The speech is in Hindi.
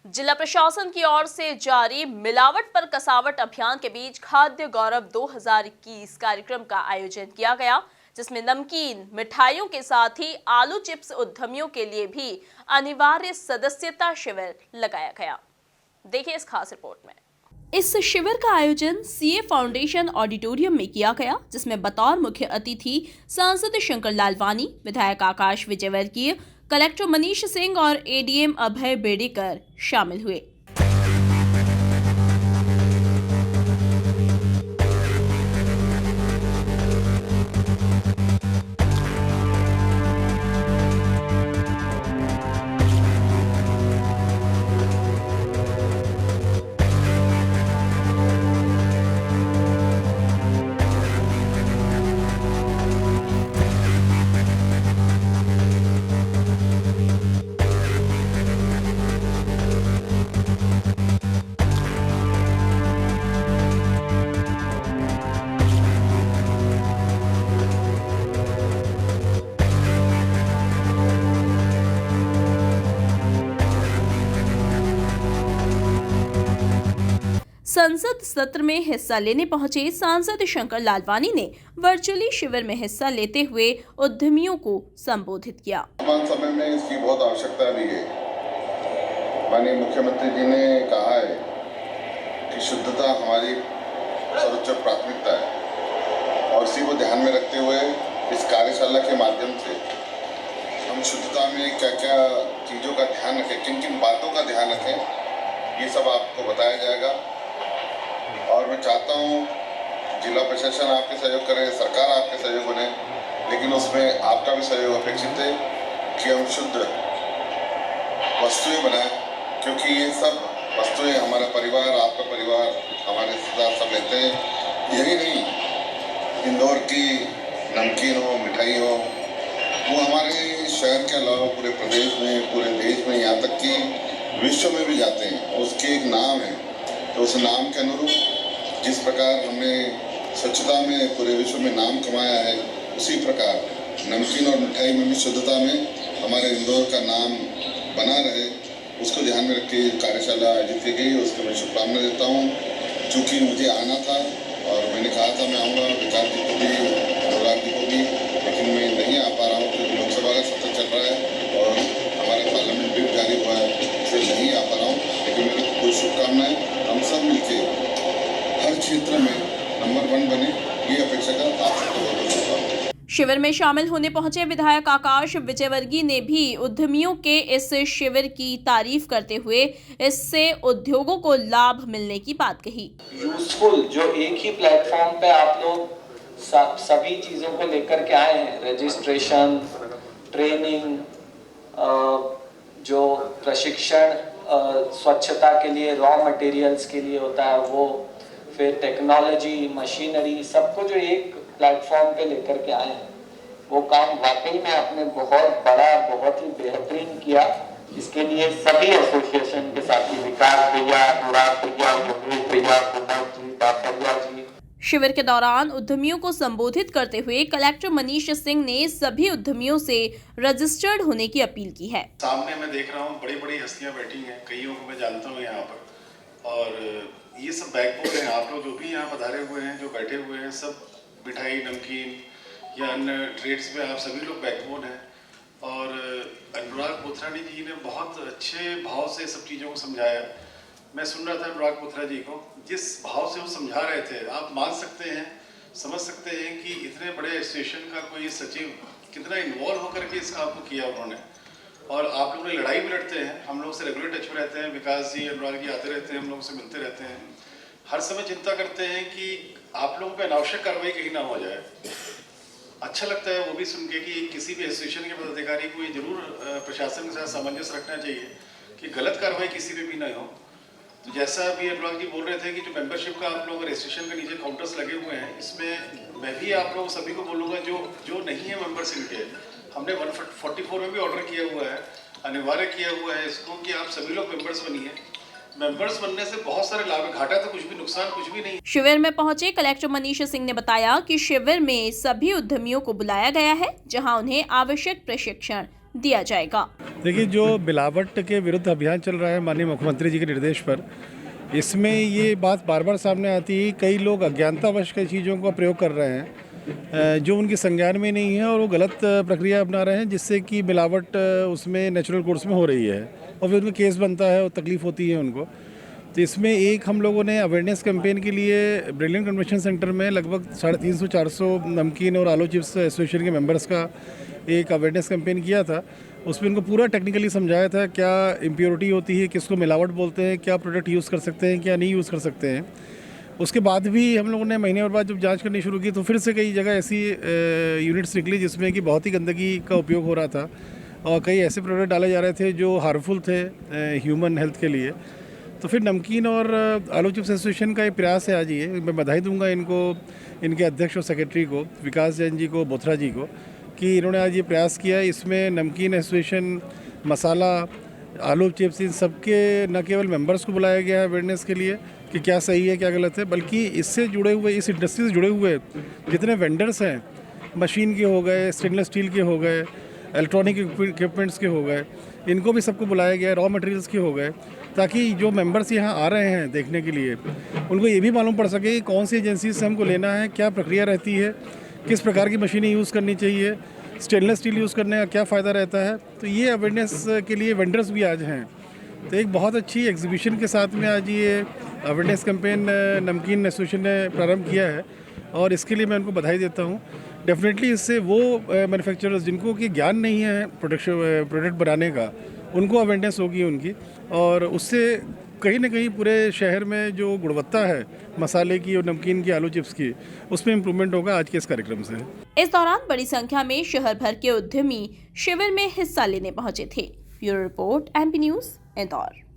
जिला प्रशासन की ओर से जारी मिलावट पर कसावट अभियान के बीच खाद्य गौरव 2021 कार्यक्रम का आयोजन किया गया, जिसमें नमकीन मिठाइयों के साथ ही आलू चिप्स उद्यमियों के लिए भी अनिवार्य सदस्यता शिविर लगाया गया। देखिए इस खास रिपोर्ट में। इस शिविर का आयोजन सीए फाउंडेशन ऑडिटोरियम में किया गया, जिसमें बतौर मुख्य अतिथि सांसद शंकर लालवानी, विधायक आकाश विजयवर्गीय, कलेक्टर मनीष सिंह और एडीएम अभय बेड़ेकर शामिल हुए। संसद सत्र में हिस्सा लेने पहुंचे सांसद शंकर लालवानी ने वर्चुअली शिविर में हिस्सा लेते हुए उद्यमियों को संबोधित किया। वर्तमान समय में इसकी बहुत आवश्यकता भी है। माननीय मुख्यमंत्री जी ने कहा है कि शुद्धता हमारी सर्वोच्च प्राथमिकता है और इसी को ध्यान में रखते हुए इस कार्यशाला के माध्यम से हम शुद्धता में क्या क्या चीज़ों का ध्यान रखें, किन किन बातों का ध्यान रखें, ये सब आपको बताया जाएगा। और मैं चाहता हूँ जिला प्रशासन आपके सहयोग करे, सरकार आपके सहयोग बने, लेकिन उसमें आपका भी सहयोग अपेक्षित है कि हम शुद्ध वस्तुएं बनाएं, क्योंकि ये सब वस्तुएं हमारा परिवार, आपका परिवार, हमारे रिश्तेदार सब लेते हैं। यही नहीं, इंदौर की नमकीन हो, मिठाई हो, वो हमारे शहर के अलावा पूरे प्रदेश में, पूरे देश में, यहाँ तक कि विश्व में भी जाते हैं। उसके एक नाम है, तो उस नाम के अनुरूप जिस प्रकार हमने स्वच्छता में पूरे विश्व में नाम कमाया है, उसी प्रकार नमकीन और मिठाई में भी शुद्धता में हमारे इंदौर का नाम बना रहे, उसको ध्यान में रख के कार्यशाला आयोजित की गई। उसको मैं शुभकामना देता हूँ। चूँकि मुझे आना था और मैंने कहा था मैं आऊँगा, विकास जी को भी, अनुराग जी को भी, लेकिन मैं नहीं आ पा रहा हूँ क्योंकि लोकसभा का सत्र चल रहा है और हमारे पार्लियामेंट बिल जारी हुआ है, इसलिए नहीं आ पा रहा हूँ। लेकिन मेरी कोई शुभकामनाएं, हम सब मिलके हर क्षेत्र में नंबर 1 बने, ये अपेक्षा का आप सबको बहुत शुभकामनाएं। शिविर में शामिल होने पहुंचे विधायक आकाश विजयवर्गीय ने भी उद्यमियों के इस शिविर की तारीफ करते हुए इससे उद्योगों को लाभ मिलने की बात कही। यूजफुल जो एक ही प्लेटफॉर्म पे आप लोग सभी चीजों को लेकर के आए हैं, रजिस्ट्रेशन, ट्रेनिंग, जो प्रशिक्षण स्वच्छता के लिए, रॉ मटेरियल्स के लिए होता है वो, फिर टेक्नोलॉजी, मशीनरी, सबको जो एक प्लेटफॉर्म पे लेकर के आए हैं, वो काम वाकई में आपने बहुत बड़ा, बहुत ही बेहतरीन किया। इसके लिए सभी एसोसिएशन के साथी, विकास भैया, अनुराग भैया, योगेश भैया, कुमार जी, बापरिया जी। शिविर के दौरान उद्यमियों को संबोधित करते हुए कलेक्टर मनीष सिंह ने सभी उद्यमियों से रजिस्टर्ड होने की अपील की है। सामने मैं देख रहा हूँ बड़ी बड़ी हस्तियाँ बैठी हैं, कईयों को मैं जानता हूँ यहाँ पर, और ये सब बैकबोन हैं। आप लोग जो भी यहाँ पधारे हुए हैं, जो बैठे हुए हैं, सब मिठाई, नमकीन या अन्य ट्रेड्स में आप सभी लोग बैकबोन हैं। और अनुराग पोथरानी जी ने बहुत अच्छे भाव से सब चीज़ों को समझाया। मैं सुन रहा था अनुराग पोथरा जी को, जिस भाव से वो समझा रहे थे, आप मान सकते हैं, समझ सकते हैं कि इतने बड़े एसोसिएशन का कोई सचिव कितना इन्वॉल्व होकर के इस काम को किया उन्होंने। और आप लोग लड़ाई भी लड़ते हैं, हम लोग से रेगुलर टच में रहते हैं, विकास जी, अनुराग जी आते रहते हैं, हम लोग से मिलते रहते हैं, हर समय चिंता करते हैं कि आप लोगों पे अनावश्यक कार्रवाई कहीं ना हो जाए। अच्छा लगता है वो भी सुन के कि किसी भी एसोसिएशन के पदाधिकारी को ये जरूर प्रशासन के साथ सामंजस्य रखना चाहिए कि गलत कार्रवाई किसी पे भी ना हो। तो जैसा अभी अनुराग जी बोल रहे थे कि जो मेंबरशिप का आप लोग रजिस्ट्रेशन के नीचे काउंटर्स लगे हुए हैं, इसमें मैं भी आप लोग सभी को बोलूँगा जो नहीं है मेंबर्स इनके, हमने 144 में भी ऑर्डर किया हुआ है, अनिवार्य किया हुआ है इसको कि आप सभी लोग मेंबर्स बनिए। मेंबर्स बनने से बहुत सारे लाभ है, घाटा तो कुछ भी, नुकसान कुछ भी नहीं। शिविर में पहुंचे कलेक्टर मनीष सिंह ने बताया कि शिविर में सभी उद्यमियों को बुलाया गया है, जहां उन्हें आवश्यक प्रशिक्षण दिया जाएगा। देखिए, जो मिलावट के विरुद्ध अभियान चल रहा है माननीय मुख्यमंत्री जी के निर्देश पर, इसमें ये बात बार बार सामने आती है। कई लोग अज्ञानतावश कई चीज़ों का प्रयोग कर रहे हैं जो उनके संज्ञान में नहीं है और वो गलत प्रक्रिया अपना रहे हैं, जिससे कि मिलावट उसमें नेचुरल कोर्स में हो रही है और फिर उनका केस बनता है और तकलीफ़ होती है उनको। तो इसमें एक हम लोगों ने अवेयरनेस कैंपेन के लिए ब्रिलियंट कन्वेंशन सेंटर में लगभग 350-400 नमकीन और आलू चिप्स एसोसिएशन के मेंबर्स का एक अवेयरनेस कैंपेन किया था। उसमें उनको पूरा टेक्निकली समझाया था क्या इम्प्योरिटी होती है, किसको मिलावट बोलते हैं, क्या प्रोडक्ट यूज़ कर सकते हैं, क्या नहीं यूज़ कर सकते हैं। उसके बाद भी हम लोगों ने महीने भर बाद जब जांच करनी शुरू की तो फिर से कई जगह ऐसी यूनिट्स निकली जिसमें कि बहुत ही गंदगी का उपयोग हो रहा था और कई ऐसे प्रोडक्ट डाले जा रहे थे जो हार्मफुल थे ह्यूमन हेल्थ के लिए। तो फिर नमकीन और आलू चिप्स एसोसिएशन का ये प्रयास है आज ये, मैं बधाई दूंगा इनको, इनके अध्यक्ष और सेक्रेटरी को, विकास जैन जी को, बोथरा जी को, कि इन्होंने आज ये प्रयास किया। इसमें नमकीन एसोसिएशन, मसाला, आलू चिप्स, इन सबके न केवल मेंबर्स को बुलाया गया है अवेयरनेस के लिए कि क्या सही है क्या गलत है, बल्कि इससे जुड़े हुए, इस इंडस्ट्री से जुड़े हुए जितने वेंडर्स हैं, मशीन के हो गए, स्टेनलेस स्टील के हो गए, इलेक्ट्रॉनिक इक्विपमेंट्स के हो गए, इनको भी सबको बुलाया गया, रॉ मटेरियल्स के हो गए, ताकि जो मेंबर्स यहाँ आ रहे हैं देखने के लिए उनको ये भी मालूम पड़ सके कि कौन सी एजेंसी से हमको लेना है, क्या प्रक्रिया रहती है, किस प्रकार की मशीनें यूज़ करनी चाहिए, स्टेनलेस स्टील यूज़ करने का क्या फ़ायदा रहता है। तो ये अवेयरनेस के लिए वेंडर्स भी आज हैं। तो एक बहुत अच्छी एग्जीबिशन के साथ में आज ये अवेयरनेस कैंपेन नमकीन एसोसिएशन ने प्रारंभ किया है और इसके लिए मैं उनको बधाई देता हूँ। डेफिनेटली इससे वो मैन्युफैक्चरर्स जिनको कि ज्ञान नहीं है प्रोडक्ट बनाने का, उनको अवेयरनेस होगी उनकी, और उससे कहीं ना कहीं पूरे शहर में जो गुणवत्ता है मसाले की और नमकीन की, आलू चिप्स की, उसमें इम्प्रूवमेंट होगा आज के इस कार्यक्रम से। इस दौरान बड़ी संख्या में शहर भर के उद्यमी शिविर में हिस्सा लेने पहुंचे थे। Bureau report, MP news, Indore.